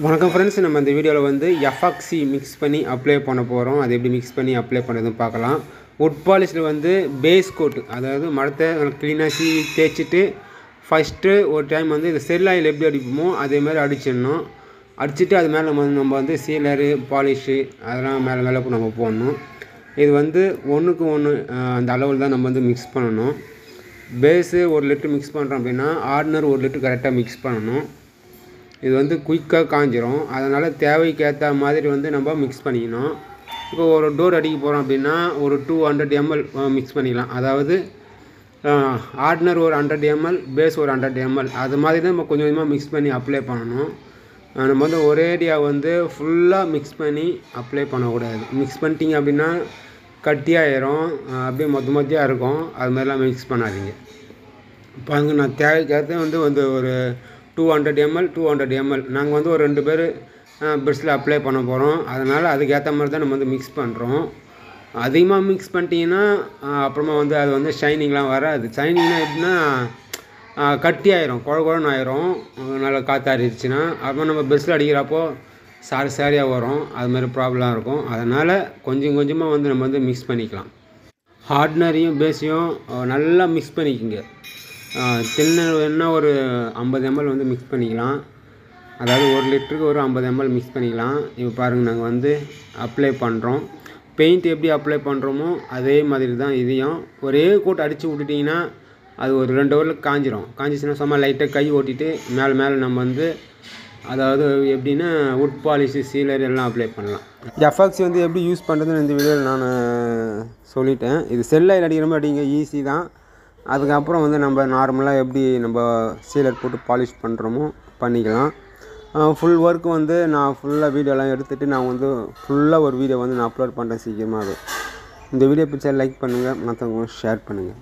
வணக்கம் ஃப்ரெண்ட்ஸ், நம்ம இந்த வீடியோவில் வந்து எஃபாக்சி மிக்ஸ் பண்ணி அப்ளை பண்ண போகிறோம். அது எப்படி மிக்ஸ் பண்ணி அப்ளை பண்ணுறதுன்னு பார்க்கலாம். வுட் பாலிஷில் வந்து பேஸ் கோட், அதாவது மரத்தை க்ளீனாக தேய்ச்சிட்டு ஃபஸ்ட்டு ஒரு டைம் வந்து இந்த செல் ஆயில் எப்படி அடிப்போமோ அதேமாதிரி அடிச்சிடணும். அடிச்சுட்டு அது மேலே நம்ம வந்து சீலரு பாலிஷு அதெல்லாம் மேலே நம்ம போடணும். இது வந்து ஒன்றுக்கு ஒன்று அந்த அளவில் தான் நம்ம வந்து மிக்ஸ் பண்ணணும். பேஸு 1 லிட்டர் மிக்ஸ் பண்ணுறோம் அப்படின்னா ஆர்டினர் 1 லிட்டர் கரெக்டாக மிக்ஸ் பண்ணணும். இது வந்து குயிக்காக காஞ்சிரும். அதனால் தேவைக்கு ஏற்ற மாதிரி வந்து நம்ம மிக்ஸ் பண்ணிக்கணும். இப்போ ஒரு டோர் அடிக்க போகிறோம் அப்படின்னா ஒரு 200 ml மிக்ஸ் பண்ணிக்கலாம். அதாவது ஆர்டினர் ஒரு 100 ml, பேஸ் ஒரு 100 ml, அது மாதிரி தான் நம்ம கொஞ்சம் கொஞ்சமாக மிக்ஸ் பண்ணி அப்ளை பண்ணணும். நம்ம வந்து ஒரேடியாக வந்து ஃபுல்லாக மிக்ஸ் பண்ணி அப்ளை பண்ணக்கூடாது. மிக்ஸ் பண்ணிட்டீங்க அப்படின்னா கட்டியாயிரும், அப்படியே மொத்தமாக இருக்கும். அது மாதிரிலாம் மிக்ஸ் பண்ணாதீங்க. பாருங்க, நான் தேவைக்கேற்ற வந்து ஒரு 200 ml நாங்கள் வந்து ஒரு 2 பேர் பெட்ஸில் அப்ளை பண்ண போகிறோம். அதனால் அதுக்கேற்ற மாதிரி தான் நம்ம வந்து மிக்ஸ் பண்ணுறோம். அதிகமாக மிக்ஸ் பண்ணிட்டீங்கன்னா அப்புறமா வந்து அது வந்து ஷைனிங்லாம் வராது. ஷைனிங்னா எப்படின்னா கட்டி ஆயிரும், குழன்னு ஆயிரும். நல்லா காற்றாடிடுச்சுன்னா அப்புறம் நம்ம பெட்ஸில் அடிக்கிறப்போ சாரியாக வரும். அதுமாதிரி ப்ராப்ளம் இருக்கும். அதனால் கொஞ்சம் கொஞ்சமாக வந்து நம்ம வந்து மிக்ஸ் பண்ணிக்கலாம். ஆர்டினரியும் பேஸையும் நல்லா மிக்ஸ் பண்ணிக்கோங்க. தின்ன வேணுன்னா ஒரு 50 ml வந்து மிக்ஸ் பண்ணிக்கலாம். அதாவது 1 லிட்டருக்கு ஒரு 50 ml மிக்ஸ் பண்ணிக்கலாம். இப்போ பாருங்கள், நாங்கள் வந்து அப்ளை பண்ணுறோம். பெயிண்ட் எப்படி அப்ளை பண்ணுறோமோ அதே மாதிரி தான் இதையும். ஒரே கோட் அடித்து விட்டுட்டிங்கன்னா அது ஒரு 2 ஹவரில் காஞ்சிச்சுன்னா சும்மா லைட்டாக கை ஓட்டிட்டு மேலே நம்ம வந்து அதாவது எப்படின்னா வுட் பாலிஷு சீலர் எல்லாம் அப்ளை பண்ணலாம். எஃபாக்சி வந்து எப்படி யூஸ் பண்ணுறதுன்னு இந்த வீடியோவில் நான் சொல்லிட்டேன். இது செல்லில் அடிக்கிற மாதிரி அடிங்க, ஈஸி தான். அதுக்கப்புறம் வந்து நம்ம நார்மலாக எப்படி நம்ம சீலர் போட்டு பாலிஷ் பண்ணுறோமோ பண்ணிக்கலாம். ஃபுல் ஒர்க் வந்து நான் ஃபுல்லாக வீடியோலாம் எடுத்துகிட்டு நான் வந்து ஃபுல்லாக ஒரு வீடியோ வந்து நான் அப்லோட் பண்ணுறேன் சீக்கிரமாக. இந்த வீடியோ பிடிச்சா லைக் பண்ணுங்கள், மற்றவங்களும் ஷேர் பண்ணுங்கள்.